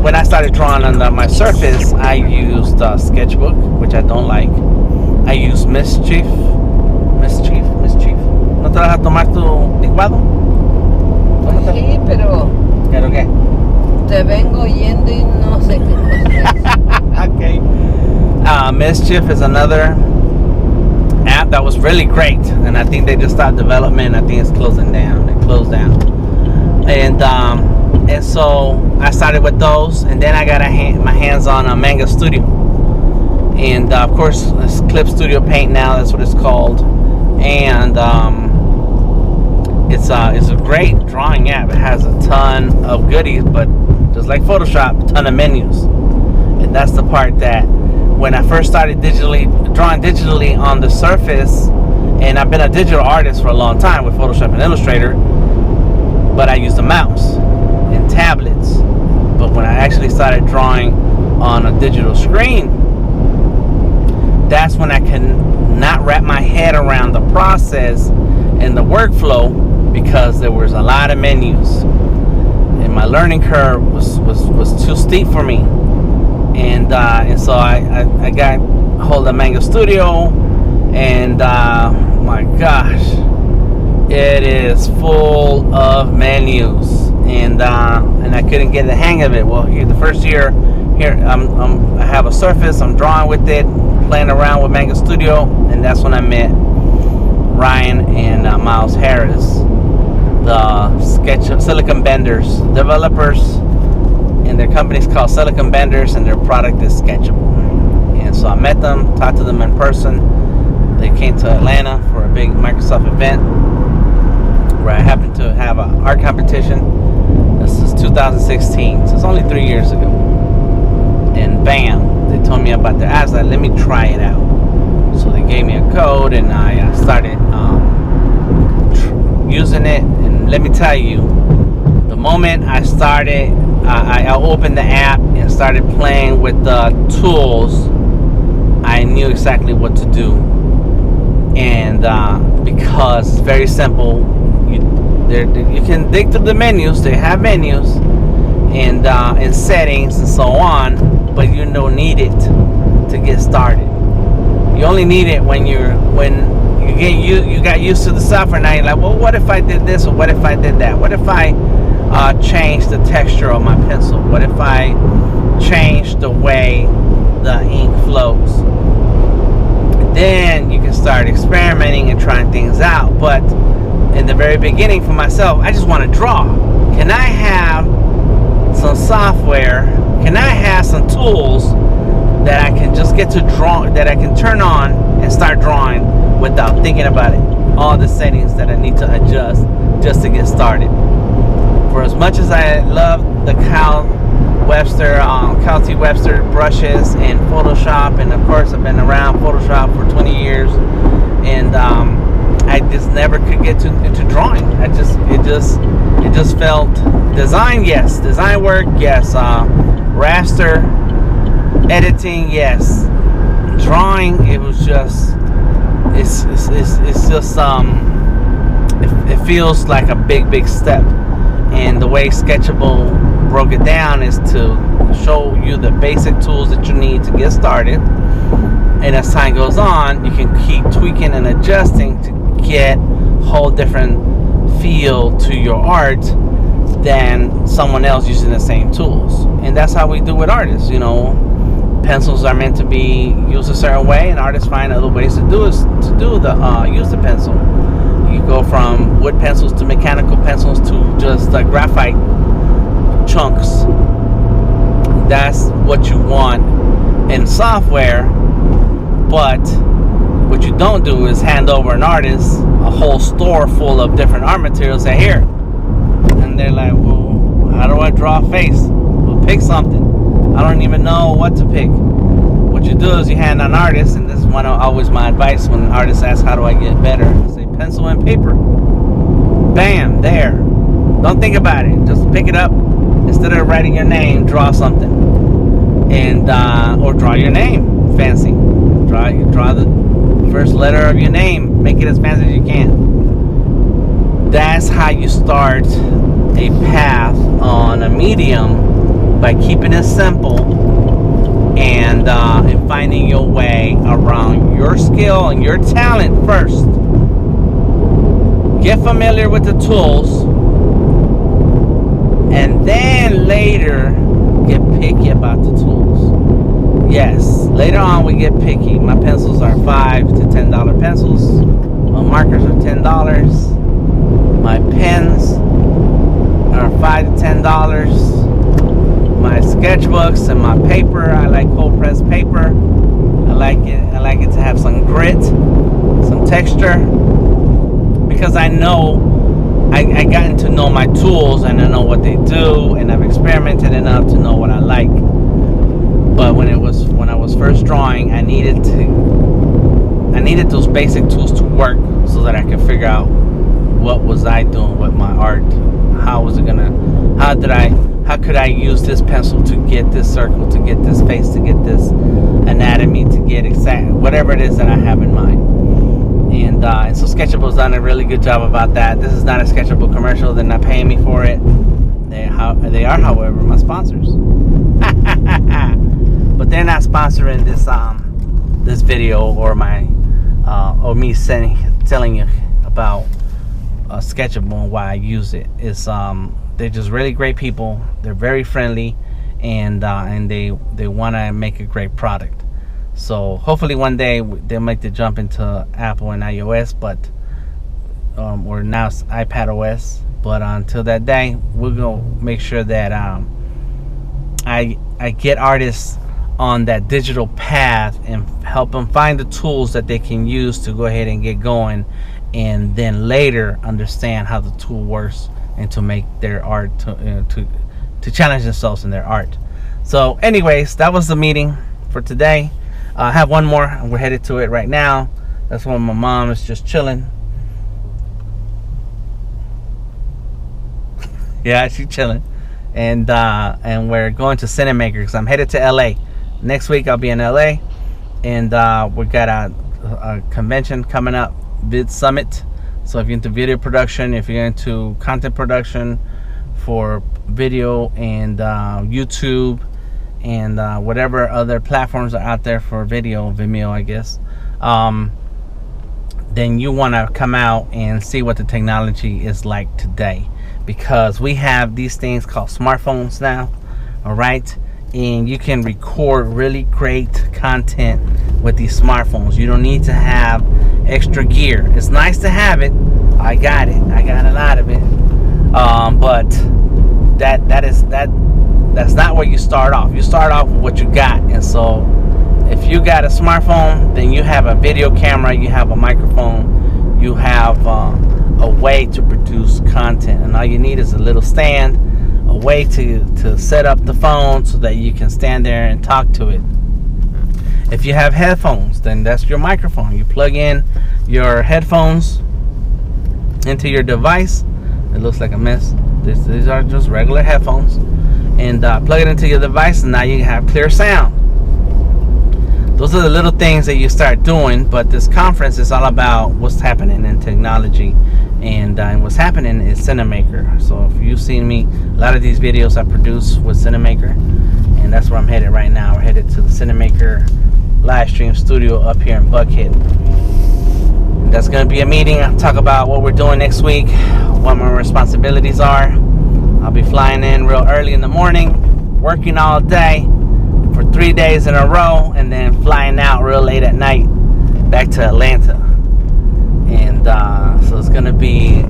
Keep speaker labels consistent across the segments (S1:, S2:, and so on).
S1: When I started drawing on my surface, I used Sketchbook, which I don't like. I used Mischief. ¿No te vas a tomar tu licuado?
S2: Sí, pero
S1: ¿Pero qué?
S2: te vengo oyendo y no sé qué cosa.
S1: Okay. Mischief is another app that was really great, and I think they just stopped development. I think it's closing down. It closed down, and so I started with those, and then I got my hands on a Manga Studio, and of course it's Clip Studio Paint now. That's what it's called, and it's a great drawing app. It has a ton of goodies, but just like Photoshop, a ton of menus, and that's the part that when I first started drawing digitally on the surface, and I've been a digital artist for a long time with Photoshop and Illustrator, but I used a mouse and tablets. But when I actually started drawing on a digital screen, that's when I could not wrap my head around the process and the workflow, because there was a lot of menus and my learning curve was too steep for me. And so I got hold of Manga Studio, and my gosh, it is full of menus, and I couldn't get the hang of it. Well, the first year here, I have a surface, I'm drawing with it, playing around with Manga Studio, and that's when I met Ryan and Miles Harris, the Silicon Benders developers, and their company's called Silicon Benders, and their product is Sketchable. And so I met them, talked to them in person. They came to Atlanta for a big Microsoft event where I happened to have an art competition. This is 2016, so it's only 3 years ago. And bam, they told me about their app. I was like, let me try it out. So they gave me a code, and I started using it. And let me tell you, the moment I started, I opened the app and started playing with the tools, I knew exactly what to do. And because it's very simple, you can dig through the menus. They have menus and settings and so on, but you don't need it to get started. You only need it when you got used to the software. Now you're like, well, what if I did this, or what if I did that? What if I change the texture of my pencil? What if I change the way the ink flows? Then you can start experimenting and trying things out. But in the very beginning, for myself, I just want to draw. Can I have some software? Can I have some tools that I can just get to draw, that I can turn on and start drawing without thinking about it? all the settings that I need to adjust just to get started. For as much as I love the Cal T. Webster brushes and Photoshop, and of course I've been around Photoshop for 20 years, and I just never could get into drawing. It just felt design, yes, design work, yes, raster editing, yes, drawing, it was just it's just it feels like a big step. And the way Sketchable broke it down is to show you the basic tools that you need to get started, and as time goes on you can keep tweaking and adjusting to get a whole different feel to your art than someone else using the same tools. And that's how we do with artists. You know, pencils are meant to be used a certain way, and artists find other ways to use the pencil. You go from wood pencils to mechanical pencils to just graphite chunks. That's what you want in software, but what you don't do is hand over an artist a whole store full of different art materials. Say, here, and they're like, well, how do I draw a face? Well, pick something. I don't even know what to pick. What you do is you hand an artist, and this is always my advice when artists ask how do I get better, I say pencil and paper. Bam, there. Don't think about it. Just pick it up. Instead of writing your name, draw something, and or draw your name fancy. Draw the first letter of your name. Make it as fancy as you can. That's how you start a path on a medium, by keeping it simple and finding your way around your skill and your talent first. Get familiar with the tools, and then later get picky about the tools. Yes, later on we get picky. My pencils are $5 to $10 pencils. My markers are $10. My pens are $5 to $10. My sketchbooks and my paper, I like cold pressed paper. I like it to have some grit, some texture, because I know I gotten to know my tools, and I know what they do, and I've experimented enough to know what I like. But when I was first drawing, I needed those basic tools to work so that I could figure out what was I doing with my art. How could I use this pencil to get this circle, to get this face, to get this anatomy, to get whatever it is that I have in mind. And so Sketchable's done a really good job about that. This is not a Sketchable commercial. They're not paying me for it. They are, however, my sponsors. But they're not sponsoring this video or me telling you about Sketchable and why I use it. It's they're just really great people. They're very friendly, and they want to make a great product. So hopefully one day they'll make the jump into Apple and iOS, but or now it's iPad OS. But until that day, we're gonna make sure that I get artists on that digital path and help them find the tools that they can use to go ahead and get going, and then later understand how the tool works and to make their art to challenge themselves in their art. So anyways, that was the meeting for today. I have one more, and we're headed to it right now. That's when my mom is just chilling. Yeah, she's chilling. And we're going to Cinamaker because I'm headed to LA. Next week I'll be in LA, and we got a convention coming up, VidSummit. So if you're into video production, if you're into content production for video and YouTube and whatever other platforms are out there for video, Vimeo I guess, then you want to come out and see what the technology is like today, because we have these things called smartphones now, all right, and you can record really great content with these smartphones. You don't need to have extra gear. It's nice to have it. I got a lot of it, but that's not where you start off. You start off with what you got. And so if you got a smartphone, then you have a video camera, you have a microphone, you have way to produce content, and all you need is a little stand, a way to set up the phone so that you can stand there and talk to it. If you have headphones, then that's your microphone. You plug in your headphones into your device. It looks like a mess. These are just regular headphones, and plug it into your device, and now you have clear sound. Those are the little things that you start doing, but this conference is all about what's happening in technology, and what's happening is Cinamaker. So if you've seen me, a lot of these videos I produce with Cinamaker, and that's where I'm headed right now. We're headed to the Cinamaker live stream studio up here in Buckhead. And that's going to be a meeting. I'll talk about what we're doing next week, what my responsibilities are. I'll be flying in real early in the morning, working all day for 3 days in a row, and then flying out real late at night back to Atlanta. And so it's gonna be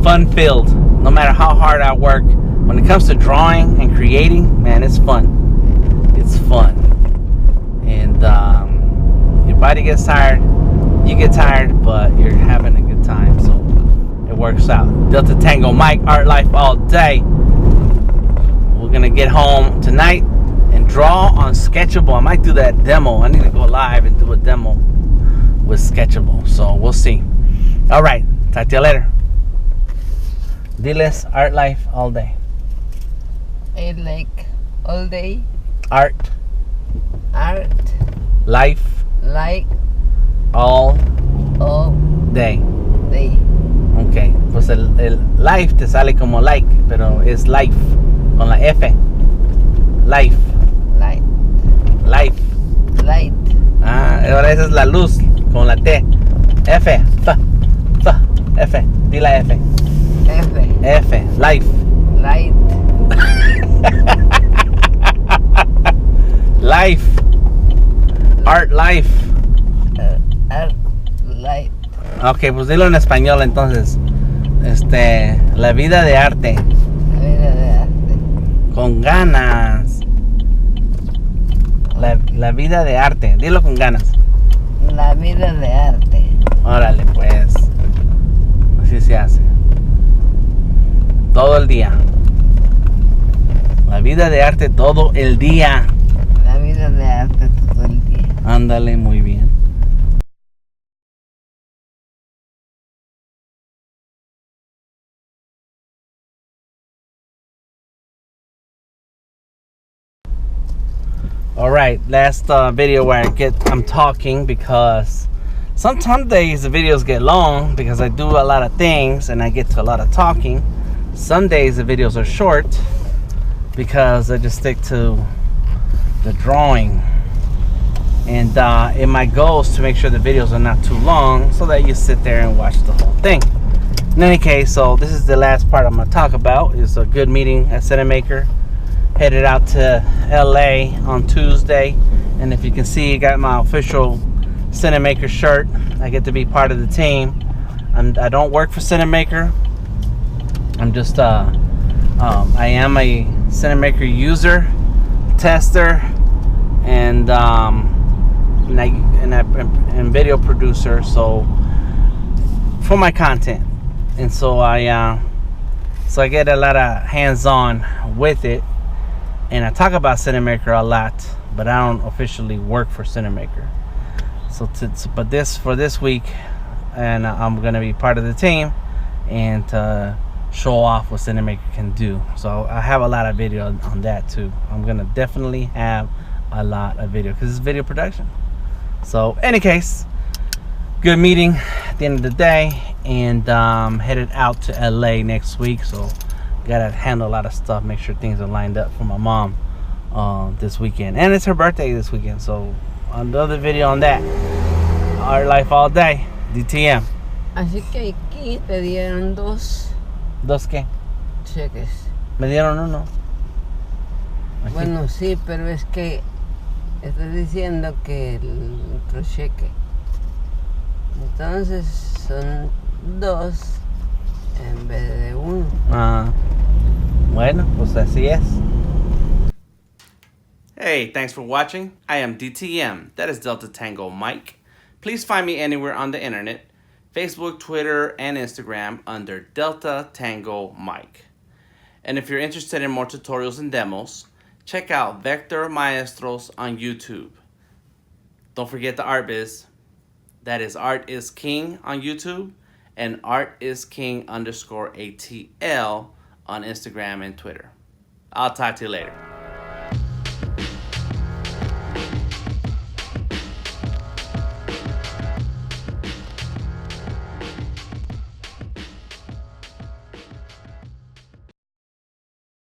S1: fun filled. No matter how hard I work, when it comes to drawing and creating, man, it's fun. It's fun. And your body gets tired, you get tired, but you're having a good time, so it works out. Delta Tango Mike, Art Life all day. We're gonna get home tonight and draw on Sketchable. I might do that demo. I need to go live and do a demo with Sketchable, so we'll see. All right, talk to you later. Diles Art Life all day.
S2: I like all day.
S1: Art life
S2: like
S1: all
S2: all
S1: day.
S2: day.
S1: Ok, pues el life te sale como like, pero es life con la F. Life.
S2: Light.
S1: Ahora esa es la luz con la T. F. F. Di la F. F. Life.
S2: Light.
S1: Life. Art life.
S2: Art light.
S1: Ok, pues dilo en español entonces. La vida de arte.
S2: La vida de arte.
S1: Con ganas. La vida de arte. Dilo con ganas.
S2: La vida de arte.
S1: Órale, pues. Así se hace. Todo el día. La vida de arte todo el día.
S2: La vida de arte todo el día.
S1: Ándale, muy bien. All right, last video where I'm talking, because sometimes days the videos get long because I do a lot of things and I get to a lot of talking. Some days the videos are short because I just stick to the drawing. And in my goal is to make sure the videos are not too long so that you sit there and watch the whole thing. In any case, so this is the last part I'm going to talk about. It's a good meeting at Cinamaker. Headed out to LA on Tuesday, and if you can see, I got my official Cinamaker shirt. I get to be part of the team. I don't work for Cinamaker. I'm just I am a Cinamaker user, tester, and video producer. So for my content, and so I get a lot of hands-on with it. And I talk about Cinamaker a lot, but I don't officially work for Cinamaker. So, but for this week, and I'm gonna be part of the team and show off what Cinamaker can do. So I have a lot of video on that too. I'm gonna definitely have a lot of video because it's video production. So, any case, good meeting at the end of the day, and headed out to LA next week. So. Gotta handle a lot of stuff, make sure things are lined up for my mom this weekend, and it's her birthday this weekend, so another video on that. Art Life all day, DTM.
S2: Así que aquí te dieron dos
S1: qué?
S2: cheques.
S1: Me dieron uno. Aquí.
S2: Bueno, sí, pero es que estás diciendo que el otro cheque, entonces son dos en vez de uno.
S1: Bueno, pues así es. Hey, thanks for watching. I am DTM. That is Delta Tango Mike. Please find me anywhere on the internet. Facebook, Twitter, and Instagram under Delta Tango Mike. And if you're interested in more tutorials and demos, check out Vector Maestros on YouTube. Don't forget the Art Biz. That is Art is King on YouTube and Art is King _ ATL on Instagram and Twitter. I'll talk to you later.